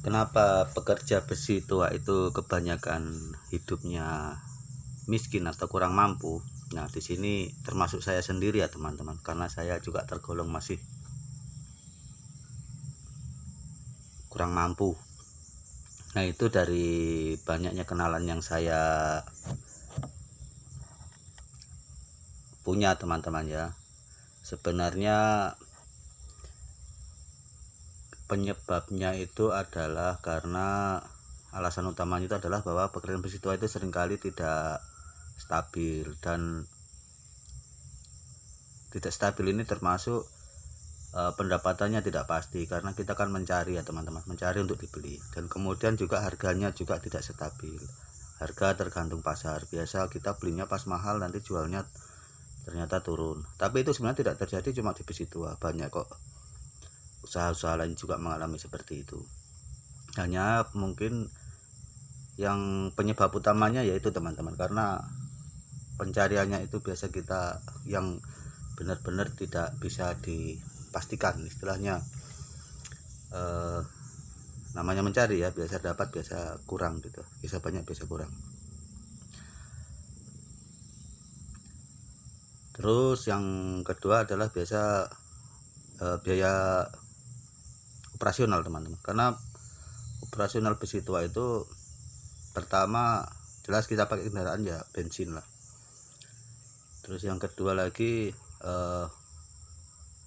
Kenapa pekerja besi tua itu kebanyakan hidupnya miskin atau kurang mampu? Nah, di sini termasuk saya sendiri ya teman-teman, karena saya juga tergolong masih kurang mampu. Nah, itu dari banyaknya kenalan yang saya punya teman-teman ya. Sebenarnya penyebabnya itu adalah karena alasan utamanya itu adalah bahwa pekerjaan besi tua itu seringkali tidak stabil, dan tidak stabil ini termasuk pendapatannya tidak pasti, karena kita kan mencari ya teman-teman, mencari untuk dibeli, dan kemudian juga harganya juga tidak stabil. Harga tergantung pasar, biasa kita belinya pas mahal, nanti jualnya ternyata turun. Tapi itu sebenarnya tidak terjadi cuma di besi tua, banyak kok usaha-usaha lain juga mengalami seperti itu. Hanya mungkin yang penyebab utamanya yaitu teman-teman, karena pencariannya itu biasa kita yang benar-benar tidak bisa dipastikan, istilahnya namanya mencari ya, biasa dapat biasa kurang gitu, biasa banyak biasa kurang. Terus yang kedua adalah biasa biaya operasional teman-teman, karena operasional besi tua itu pertama jelas kita pakai kendaraan ya bensin lah. Terus yang kedua lagi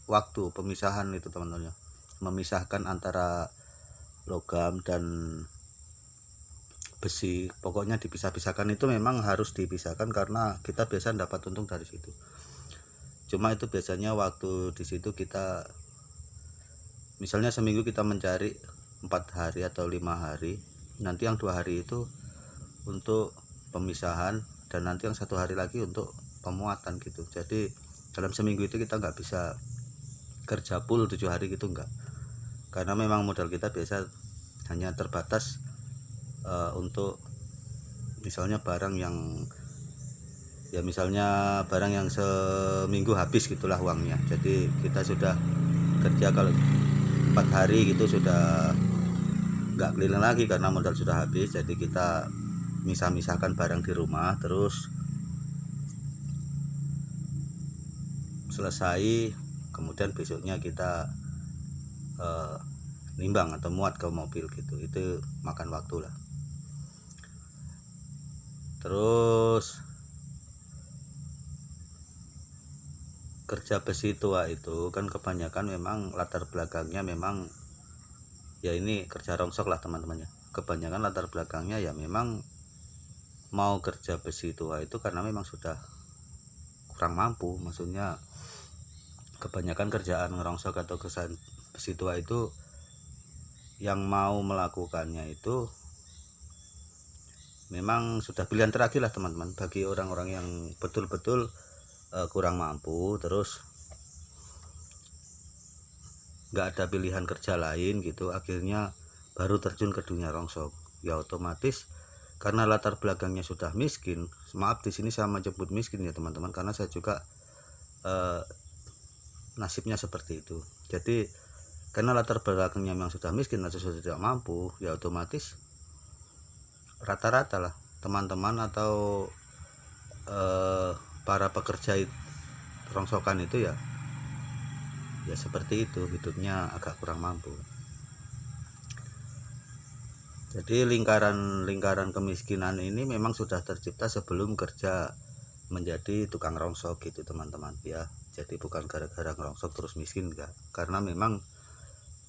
waktu pemisahan itu teman-teman, memisahkan antara logam dan besi, pokoknya dipisah-pisahkan, itu memang harus dipisahkan karena kita biasa dapat untung dari situ. Cuma itu biasanya waktu di situ kita misalnya seminggu kita mencari 4 hari atau 5 hari, nanti yang 2 hari itu untuk pemisahan, dan nanti yang 1 hari lagi untuk pemuatan gitu. Jadi dalam seminggu itu kita nggak bisa kerja full 7 hari gitu, enggak, karena memang modal kita biasa hanya terbatas untuk misalnya barang yang ya, misalnya barang yang seminggu habis gitulah uangnya. Jadi kita sudah kerja kalau 4 hari gitu sudah nggak keliling lagi karena modal sudah habis. Jadi kita misah-misahkan barang di rumah, terus selesai kemudian besoknya kita nimbang atau muat ke mobil gitu. Itu makan waktu lah. Terus kerja besi tua itu kan kebanyakan memang latar belakangnya memang ya ini kerja rongsok lah teman-teman ya. Kebanyakan latar belakangnya ya memang mau kerja besi tua itu karena memang sudah kurang mampu. Maksudnya kebanyakan kerjaan ngerongsok atau kerjaan besi tua itu yang mau melakukannya itu memang sudah pilihan terakhir lah teman-teman, bagi orang-orang yang betul-betul kurang mampu, terus nggak ada pilihan kerja lain gitu, akhirnya baru terjun ke dunia rongsok. Ya otomatis karena latar belakangnya sudah miskin, maaf di sini saya menyebut miskin ya teman-teman, karena saya juga nasibnya seperti itu. Jadi karena latar belakangnya memang sudah miskin atau sudah tidak mampu, ya otomatis rata-rata lah teman-teman atau para pekerja rongsokan itu ya seperti itu, hidupnya agak kurang mampu. Jadi lingkaran kemiskinan ini memang sudah tercipta sebelum kerja menjadi tukang rongsok gitu teman-teman ya. Jadi bukan gara-gara ngerongsok terus miskin, enggak, karena memang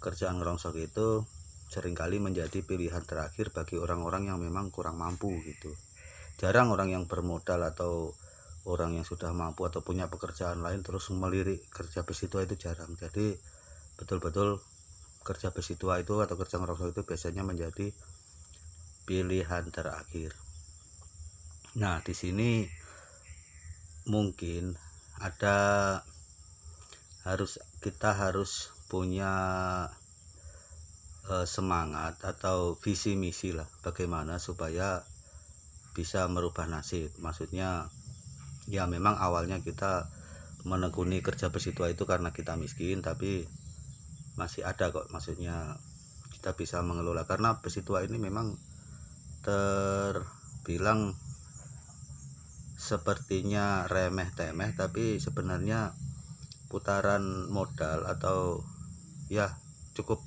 kerjaan ngerongsok itu seringkali menjadi pilihan terakhir bagi orang-orang yang memang kurang mampu gitu. Jarang orang yang bermodal atau orang yang sudah mampu atau punya pekerjaan lain terus melirik kerja besi tua, itu jarang. Jadi betul-betul kerja besi tua itu atau kerja ngerongsok itu biasanya menjadi pilihan terakhir. Nah, di sini mungkin kita harus punya semangat atau visi misi lah, bagaimana supaya bisa merubah nasib. Maksudnya ya memang awalnya kita menekuni kerja besi tua itu karena kita miskin, tapi masih ada kok maksudnya kita bisa mengelola, karena besi tua ini memang terbilang sepertinya remeh temeh, tapi sebenarnya putaran modal atau ya cukup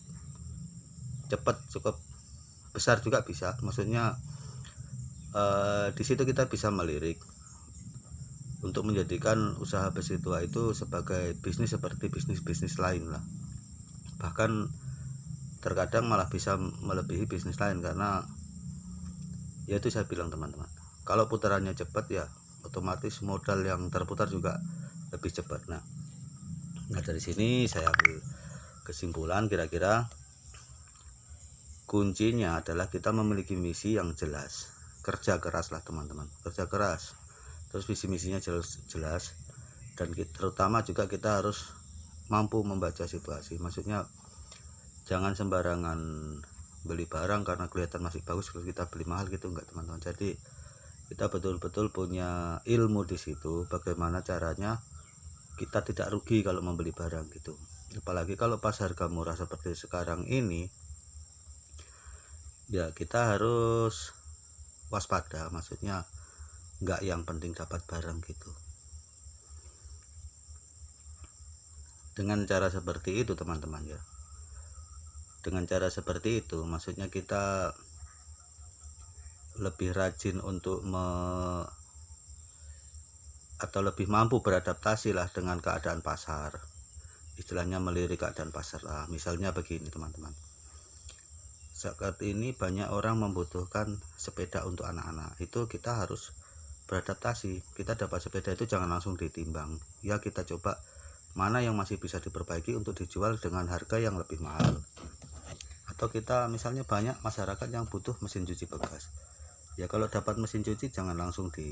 cepat, cukup besar juga bisa. Maksudnya di situ kita bisa melirik untuk menjadikan usaha besi tua itu sebagai bisnis seperti bisnis-bisnis lain lah. Bahkan terkadang malah bisa melebihi bisnis lain, karena ya itu saya bilang teman-teman, kalau putarannya cepat ya otomatis modal yang terputar juga lebih cepat. Nah dari sini saya ambil kesimpulan, kira-kira kuncinya adalah kita memiliki misi yang jelas, kerja keras lah teman-teman, kerja keras, terus visi misinya jelas, dan terutama juga kita harus mampu membaca situasi. Maksudnya jangan sembarangan beli barang karena kelihatan masih bagus terus kita beli mahal gitu, enggak teman-teman. Jadi kita betul-betul punya ilmu di situ, bagaimana caranya kita tidak rugi kalau membeli barang gitu. Apalagi kalau pas harga murah seperti sekarang ini, ya kita harus waspada. Maksudnya enggak yang penting dapat barang gitu. Dengan cara seperti itu teman-teman ya, dengan cara seperti itu maksudnya kita lebih rajin untuk atau lebih mampu beradaptasi lah dengan keadaan pasar, istilahnya melirik keadaan pasar lah. Misalnya begini teman-teman, saat ini banyak orang membutuhkan sepeda untuk anak-anak, itu kita harus beradaptasi. Kita dapat sepeda itu jangan langsung ditimbang ya, kita coba mana yang masih bisa diperbaiki untuk dijual dengan harga yang lebih mahal. Atau kita misalnya banyak masyarakat yang butuh mesin cuci bekas, ya kalau dapat mesin cuci jangan langsung di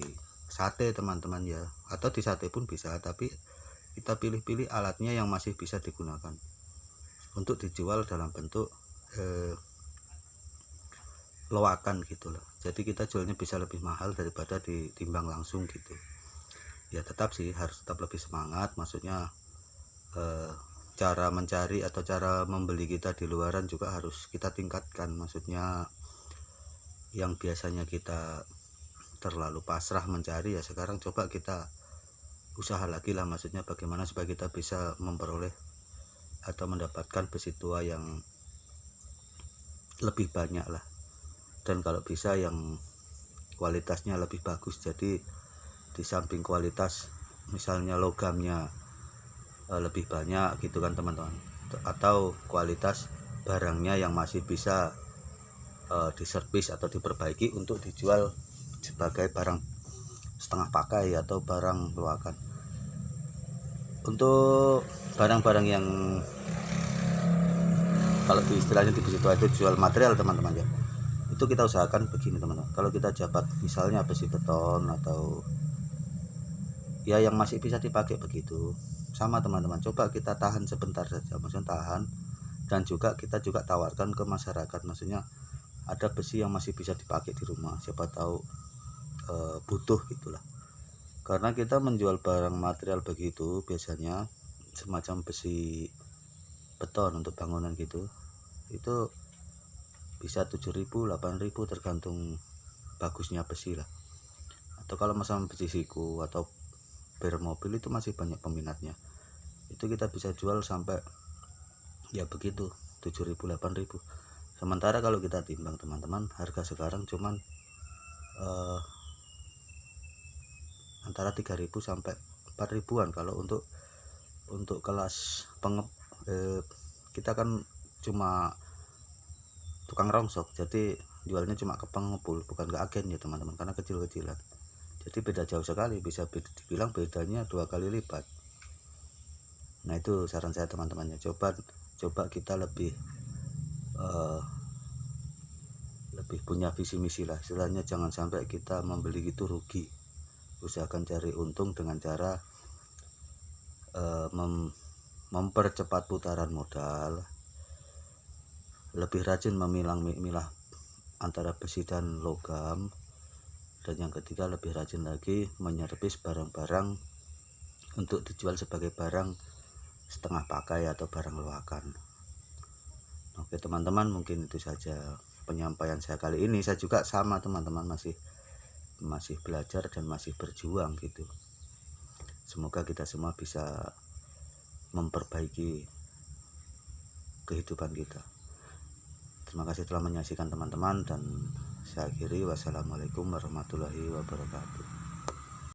sate teman-teman ya, atau di sate pun bisa, tapi kita pilih-pilih alatnya yang masih bisa digunakan untuk dijual dalam bentuk loakan gitu loh. Jadi kita jualnya bisa lebih mahal daripada ditimbang langsung gitu ya. Tetap sih harus tetap lebih semangat, maksudnya cara mencari atau cara membeli kita di luaran juga harus kita tingkatkan. Maksudnya yang biasanya kita terlalu pasrah mencari, ya sekarang coba kita usaha lagi lah. Maksudnya bagaimana supaya kita bisa memperoleh atau mendapatkan besi tua yang lebih banyak lah, dan kalau bisa yang kualitasnya lebih bagus. Jadi di samping kualitas misalnya logamnya lebih banyak gitu kan teman-teman, atau kualitas barangnya yang masih bisa diservis atau diperbaiki untuk dijual sebagai barang setengah pakai atau barang loakan. Untuk barang-barang yang kalau di istilahnya di besi tua itu jual material teman-teman ya, itu kita usahakan begini teman-teman. Kalau kita dapat misalnya besi beton atau ya yang masih bisa dipakai begitu, sama teman-teman, coba kita tahan sebentar saja, maksudnya tahan, dan juga kita juga tawarkan ke masyarakat. Maksudnya ada besi yang masih bisa dipakai di rumah, siapa tahu butuh gitulah. Karena kita menjual barang material begitu biasanya semacam besi beton untuk bangunan gitu, itu bisa 7.000 8.000 tergantung bagusnya besi lah. Atau kalau masalah besi siku atau ber mobil itu masih banyak peminatnya, itu kita bisa jual sampai ya begitu 7.000 8.000. Sementara kalau kita timbang teman-teman, harga sekarang cuman antara 3.000 sampai 4.000-an kalau untuk kelas kita kan cuma tukang rongsok, jadi jualnya cuma ke pengepul, bukan ke agen ya teman-teman, karena kecil-kecilan. Jadi beda jauh sekali, bisa dibilang bedanya 2 kali lipat. Nah itu saran saya teman-temannya, coba kita lebih punya visi misi lah, istilahnya jangan sampai kita membeli gitu rugi. Usahakan cari untung dengan cara mempercepat putaran modal, lebih rajin memilah antara besi dan logam, dan yang ketiga lebih rajin lagi menyervis barang-barang untuk dijual sebagai barang setengah pakai atau barang loakan. Oke teman-teman, mungkin itu saja penyampaian saya kali ini. Saya juga sama teman-teman, masih belajar dan masih berjuang gitu. Semoga kita semua bisa memperbaiki kehidupan kita. Terima kasih telah menyaksikan teman-teman, dan saya akhiri. Wassalamualaikum warahmatullahi wabarakatuh.